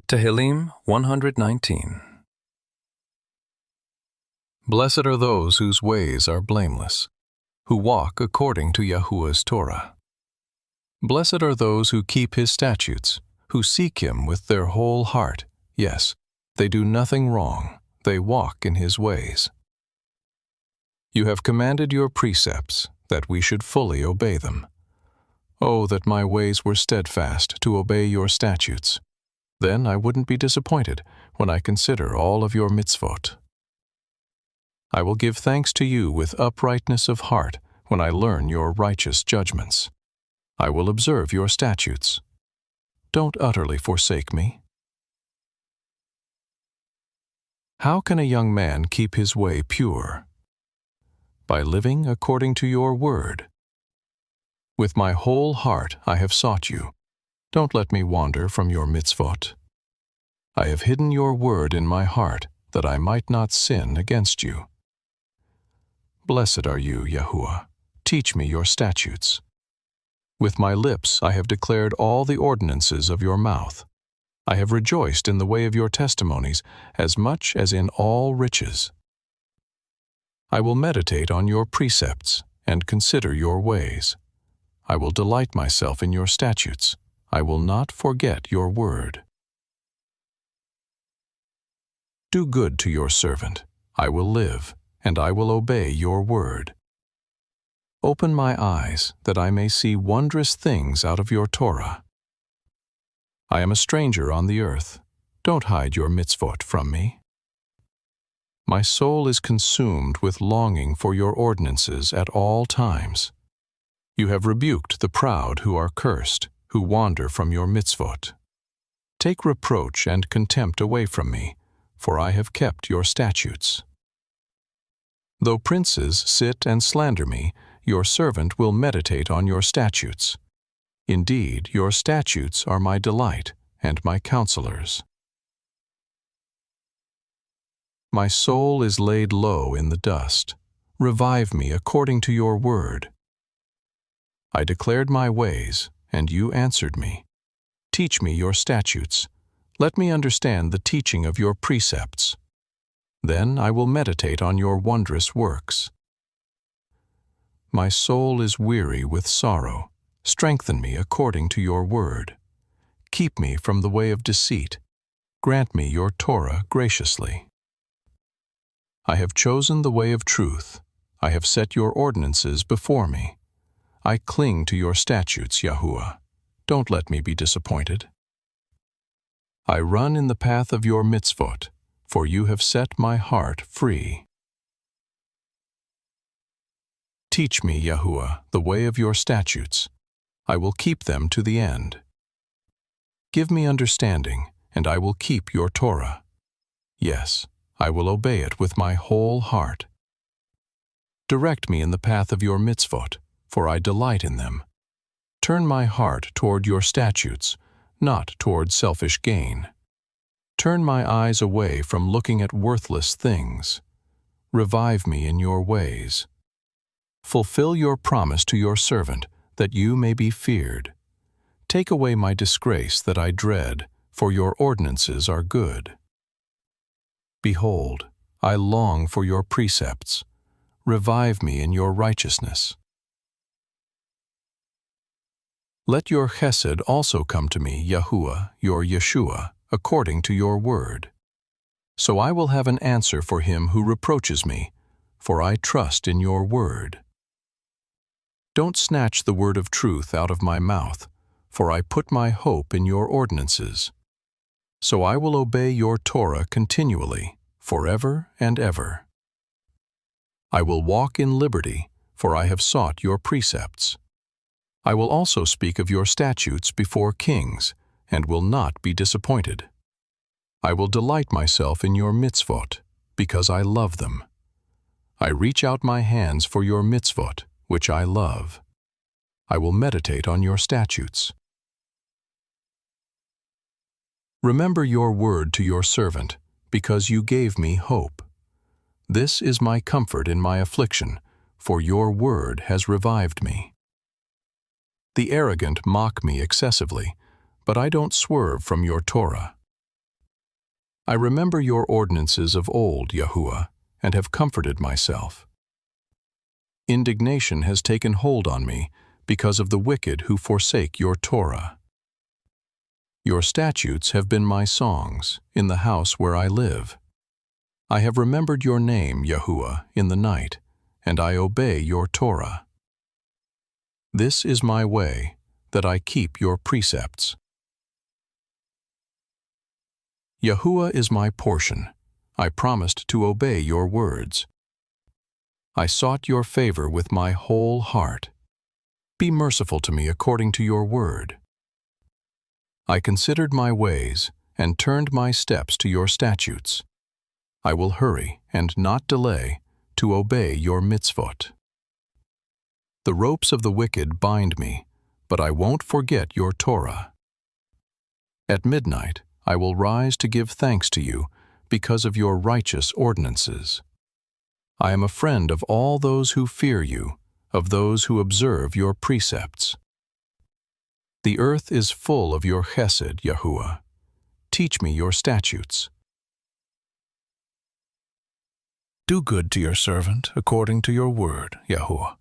Tehillim 119. Blessed are those whose ways are blameless, who walk according to Yahuwah's Torah. Blessed are those who keep his statutes, who seek him with their whole heart. Yes, they do nothing wrong, they walk in his ways. You have commanded your precepts, that we should fully obey them. Oh, that my ways were steadfast to obey your statutes. Then I wouldn't be disappointed when I consider all of your mitzvot. I will give thanks to you with uprightness of heart when I learn your righteous judgments. I will observe your statutes. Don't utterly forsake me. How can a young man keep his way pure? By living according to your word. With my whole heart I have sought you. Don't let me wander from your mitzvot. I have hidden your word in my heart, that I might not sin against you. Blessed are you, Yahuwah. Teach me your statutes. With my lips I have declared all the ordinances of your mouth. I have rejoiced in the way of your testimonies as much as in all riches. I will meditate on your precepts and consider your ways. I will delight myself in your statutes. I will not forget your word. Do good to your servant. I will live, and I will obey your word. Open my eyes, that I may see wondrous things out of your Torah. I am a stranger on the earth. Don't hide your mitzvot from me. My soul is consumed with longing for your ordinances at all times. You have rebuked the proud who are cursed, who wander from your mitzvot. Take reproach and contempt away from me, for I have kept your statutes. Though princes sit and slander me, your servant will meditate on your statutes. Indeed, your statutes are my delight and my counselors. My soul is laid low in the dust. Revive me according to your word. I declared my ways, and you answered me. Teach me your statutes. Let me understand the teaching of your precepts. Then I will meditate on your wondrous works. My soul is weary with sorrow. Strengthen me according to your word. Keep me from the way of deceit. Grant me your Torah graciously. I have chosen the way of truth. I have set your ordinances before me. I cling to your statutes, Yahuwah. Don't let me be disappointed. I run in the path of your mitzvot, for you have set my heart free. Teach me, Yahuwah, the way of your statutes. I will keep them to the end. Give me understanding, and I will keep your Torah. Yes, I will obey it with my whole heart. Direct me in the path of your mitzvot, for I delight in them. Turn my heart toward your statutes, not toward selfish gain. Turn my eyes away from looking at worthless things. Revive me in your ways. Fulfill your promise to your servant, that you may be feared. Take away my disgrace that I dread, for your ordinances are good. Behold, I long for your precepts. Revive me in your righteousness. Let your chesed also come to me, Yahuwah, your Yeshua, according to your word. So I will have an answer for him who reproaches me, for I trust in your word. Don't snatch the word of truth out of my mouth, for I put my hope in your ordinances. So I will obey your Torah continually, forever and ever. I will walk in liberty, for I have sought your precepts. I will also speak of your statutes before kings, and will not be disappointed. I will delight myself in your mitzvot, because I love them. I reach out my hands for your mitzvot, which I love. I will meditate on your statutes. Remember your word to your servant, because you gave me hope. This is my comfort in my affliction, for your word has revived me. The arrogant mock me excessively, but I don't swerve from your Torah. I remember your ordinances of old, Yahuwah, and have comforted myself. Indignation has taken hold on me because of the wicked who forsake your Torah. Your statutes have been my songs in the house where I live. I have remembered your name, Yahuwah, in the night, and I obey your Torah. This is my way, that I keep your precepts. Yahuwah is my portion. I promised to obey your words. I sought your favor with my whole heart. Be merciful to me according to your word. I considered my ways and turned my steps to your statutes. I will hurry and not delay to obey your mitzvot. The ropes of the wicked bind me, but I won't forget your Torah. At midnight I will rise to give thanks to you because of your righteous ordinances. I am a friend of all those who fear you, of those who observe your precepts. The earth is full of your chesed, Yahuwah. Teach me your statutes. Do good to your servant according to your word, Yahuwah.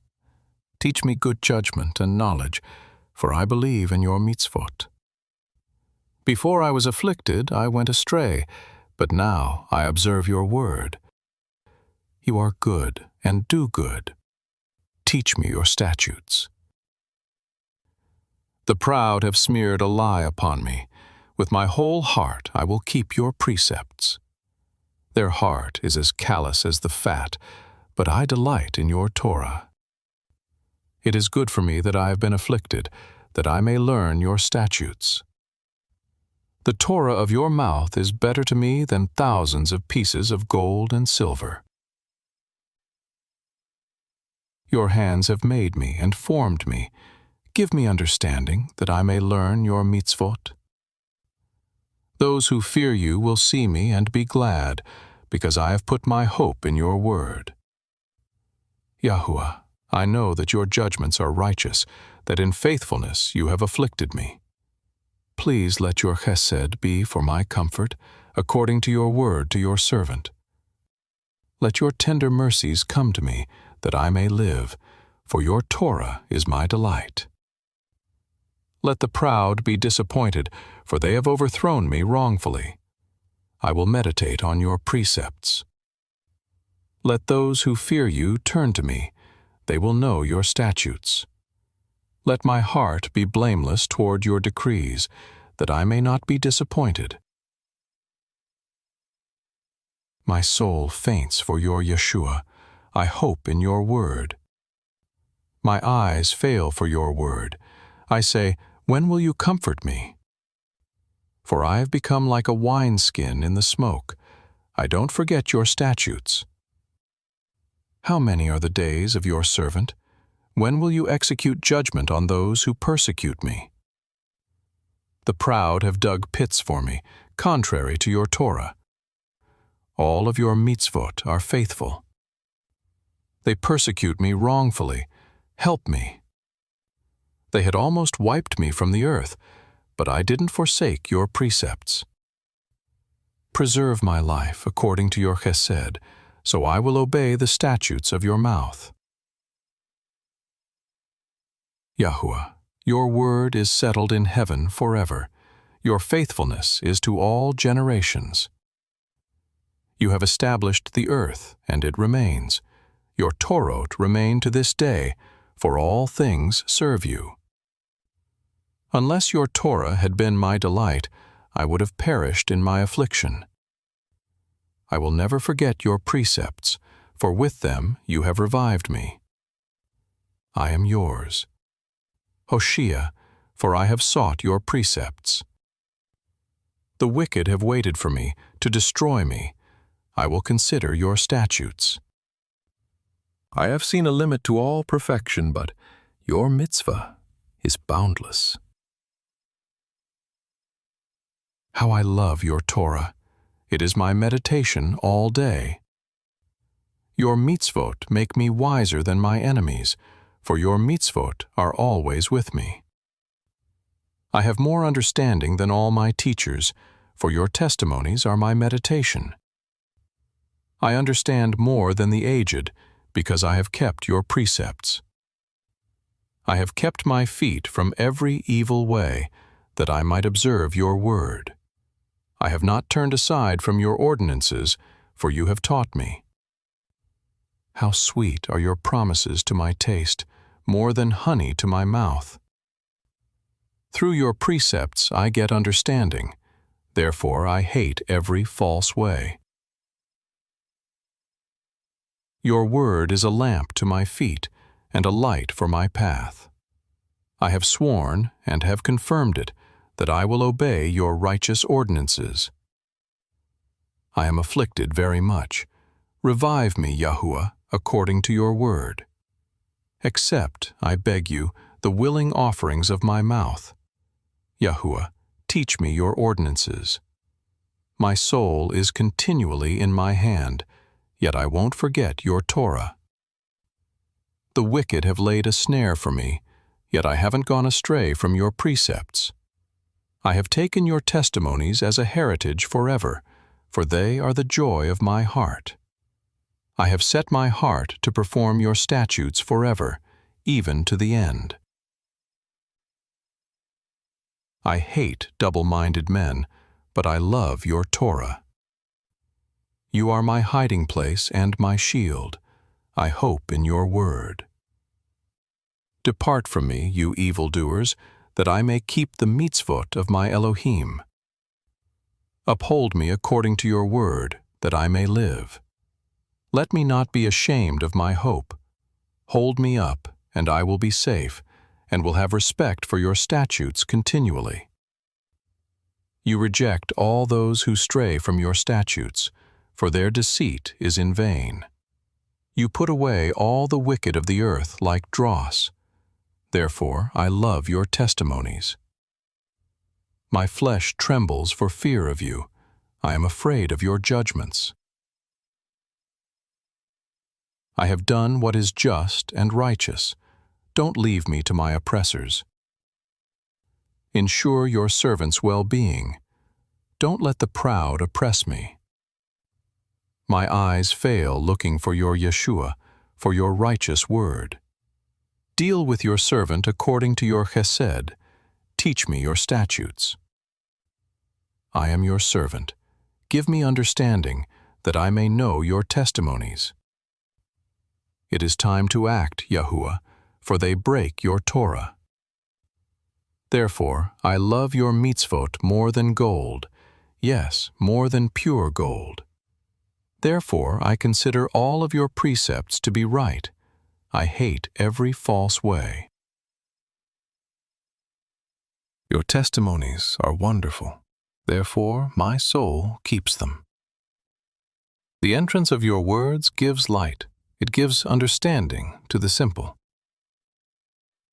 Teach me good judgment and knowledge, for I believe in your mitzvot. Before I was afflicted, I went astray, but now I observe your word. You are good and do good. Teach me your statutes. The proud have smeared a lie upon me. With my whole heart I will keep your precepts. Their heart is as callous as the fat, but I delight in your Torah. It is good for me that I have been afflicted, that I may learn your statutes. The Torah of your mouth is better to me than thousands of pieces of gold and silver. Your hands have made me and formed me. Give me understanding, that I may learn your mitzvot. Those who fear you will see me and be glad, because I have put my hope in your word. Yahuwah, I know that your judgments are righteous, that in faithfulness you have afflicted me. Please let your chesed be for my comfort, according to your word to your servant. Let your tender mercies come to me, that I may live, for your Torah is my delight. Let the proud be disappointed, for they have overthrown me wrongfully. I will meditate on your precepts. Let those who fear you turn to me. They will know your statutes. Let my heart be blameless toward your decrees, that I may not be disappointed. My soul faints for your Yeshua. I hope in your word. My eyes fail for your word. I say, when will you comfort me? For I have become like a wineskin in the smoke. I don't forget your statutes. How many are the days of your servant? When will you execute judgment on those who persecute me? The proud have dug pits for me, contrary to your Torah. All of your mitzvot are faithful. They persecute me wrongfully. Help me. They had almost wiped me from the earth, but I didn't forsake your precepts. Preserve my life according to your chesed, so I will obey the statutes of your mouth. Yahuwah, your word is settled in heaven forever. Your faithfulness is to all generations. You have established the earth, and it remains. Your Torot remain to this day, for all things serve you. Unless your Torah had been my delight, I would have perished in my affliction. I will never forget your precepts, for with them you have revived me. I am yours. Hoshea, for I have sought your precepts. The wicked have waited for me to destroy me. I will consider your statutes. I have seen a limit to all perfection, but your mitzvah is boundless. How I love your Torah. It is my meditation all day. Your mitzvot make me wiser than my enemies, for your mitzvot are always with me. I have more understanding than all my teachers, for your testimonies are my meditation. I understand more than the aged, because I have kept your precepts. I have kept my feet from every evil way, that I might observe your word. I have not turned aside from your ordinances, for you have taught me. How sweet are your promises to my taste, more than honey to my mouth. Through your precepts I get understanding, therefore I hate every false way. Your word is a lamp to my feet, and a light for my path. I have sworn, and have confirmed it, that I will obey your righteous ordinances. I am afflicted very much. Revive me, Yahuwah, according to your word. Accept, I beg you, the willing offerings of my mouth. Yahuwah, teach me your ordinances. My soul is continually in my hand, yet I won't forget your Torah. The wicked have laid a snare for me, yet I haven't gone astray from your precepts. I have taken your testimonies as a heritage forever, for they are the joy of my heart. I have set my heart to perform your statutes forever, even to the end. I hate double-minded men, but I love your Torah. You are my hiding place and my shield. I hope in your word. Depart from me, you evildoers, that I may keep the mitzvot of my Elohim. Uphold me according to your word, that I may live. Let me not be ashamed of my hope. Hold me up, and I will be safe, and will have respect for your statutes continually. You reject all those who stray from your statutes, for their deceit is in vain. You put away all the wicked of the earth like dross. Therefore I love your testimonies. My flesh trembles for fear of you. I am afraid of your judgments. I have done what is just and righteous. Don't leave me to my oppressors. Ensure your servant's well-being. Don't let the proud oppress me. My eyes fail looking for your Yeshua, for your righteous word. Deal with your servant according to your chesed. Teach me your statutes. I am your servant. Give me understanding, that I may know your testimonies. It is time to act, Yahuwah, for they break your Torah. Therefore, I love your mitzvot more than gold, yes, more than pure gold. Therefore, I consider all of your precepts to be right. I hate every false way. Your testimonies are wonderful. Therefore, my soul keeps them. The entrance of your words gives light. It gives understanding to the simple.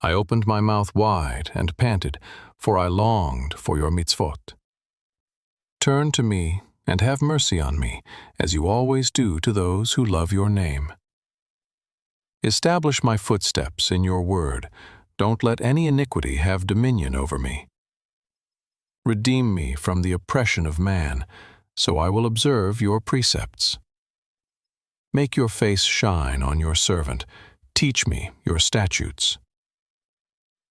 I opened my mouth wide and panted, for I longed for your mitzvot. Turn to me and have mercy on me, as you always do to those who love your name. Establish my footsteps in your word. Don't let any iniquity have dominion over me. Redeem me from the oppression of man, so I will observe your precepts. Make your face shine on your servant. Teach me your statutes.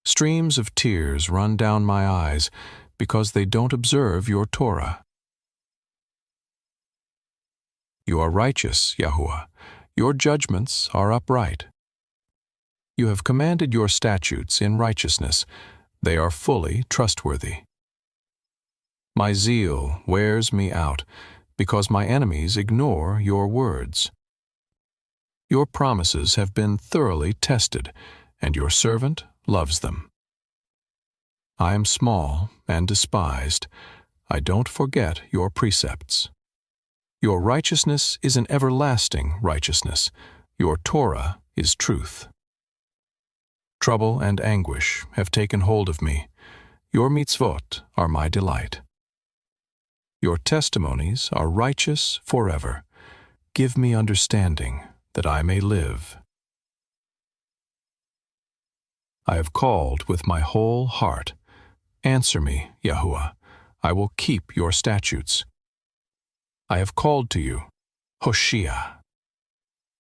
Streams of tears run down my eyes because they don't observe your Torah. You are righteous, Yahuwah. Your judgments are upright. You have commanded your statutes in righteousness. They are fully trustworthy. My zeal wears me out because my enemies ignore your words. Your promises have been thoroughly tested, and your servant loves them. I am small and despised. I don't forget your precepts. Your righteousness is an everlasting righteousness. Your Torah is truth. Trouble and anguish have taken hold of me. Your mitzvot are my delight. Your testimonies are righteous forever. Give me understanding, that I may live. I have called with my whole heart. Answer me, Yahuwah. I will keep your statutes. I have called to you, Hoshea.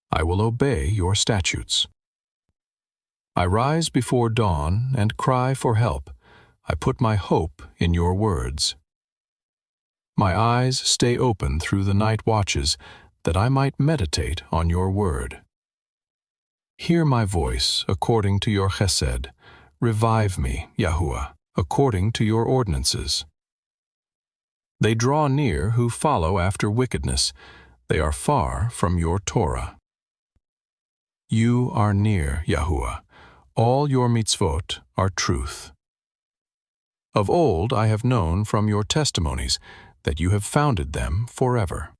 I will obey your statutes. I rise before dawn and cry for help. I put my hope in your words. My eyes stay open through the night watches, that I might meditate on your word. Hear my voice according to your chesed. Revive me, Yahuwah, according to your ordinances. They draw near who follow after wickedness. They are far from your Torah. You are near, Yahuwah. All your mitzvot are truth. Of old I have known from your testimonies that you have founded them forever.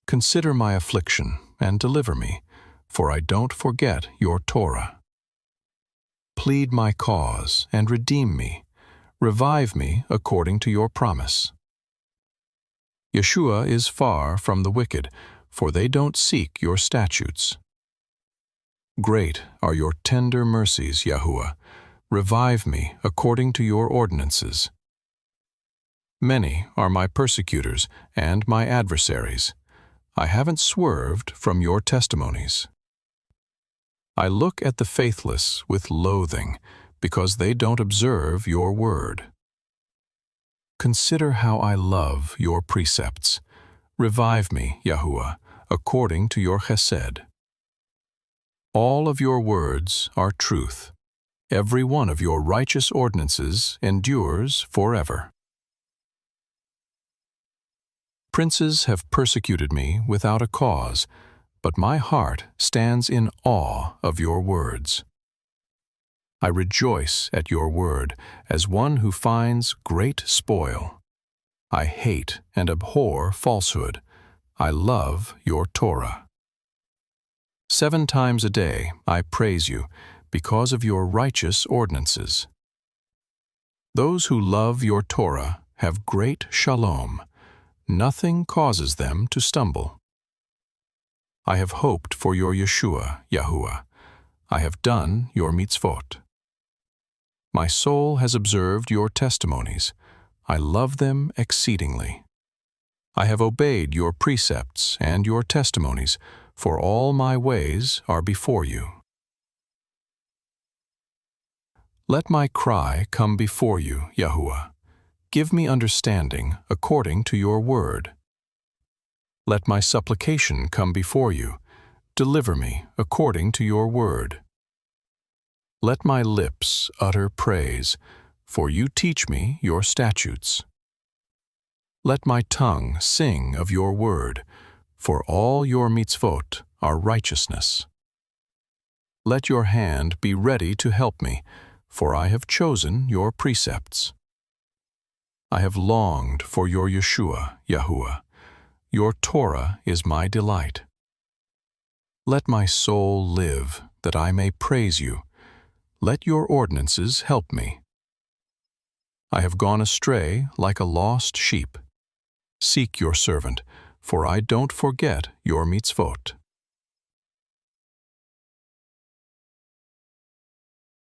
Consider my affliction and deliver me, for I don't forget your Torah. Plead my cause and redeem me. Revive me according to your promise. Yeshua is far from the wicked, for they don't seek your statutes. Great are your tender mercies, Yahuwah. Revive me according to your ordinances. Many are my persecutors and my adversaries. I haven't swerved from your testimonies. I look at the faithless with loathing, because they don't observe your word. Consider how I love your precepts. Revive me, Yahuwah, according to your chesed. All of your words are truth. Every one of your righteous ordinances endures forever. Princes have persecuted me without a cause, but my heart stands in awe of your words. I rejoice at your word as one who finds great spoil. I hate and abhor falsehood. I love your Torah. 7 times a day I praise you because of your righteous ordinances. Those who love your Torah have great shalom. Nothing causes them to stumble. I have hoped for your Yeshua, Yahuwah. I have done your mitzvot. My soul has observed your testimonies. I love them exceedingly. I have obeyed your precepts and your testimonies, for all my ways are before you. Let my cry come before you, Yahuwah. Give me understanding according to your word. Let my supplication come before you. Deliver me according to your word. Let my lips utter praise, for you teach me your statutes. Let my tongue sing of your word, for all your mitzvot are righteousness. Let your hand be ready to help me, for I have chosen your precepts. I have longed for your Yeshua, Yahuwah. Your Torah is my delight. Let my soul live, that I may praise you. Let your ordinances help me. I have gone astray like a lost sheep. Seek your servant, for I don't forget your mitzvot.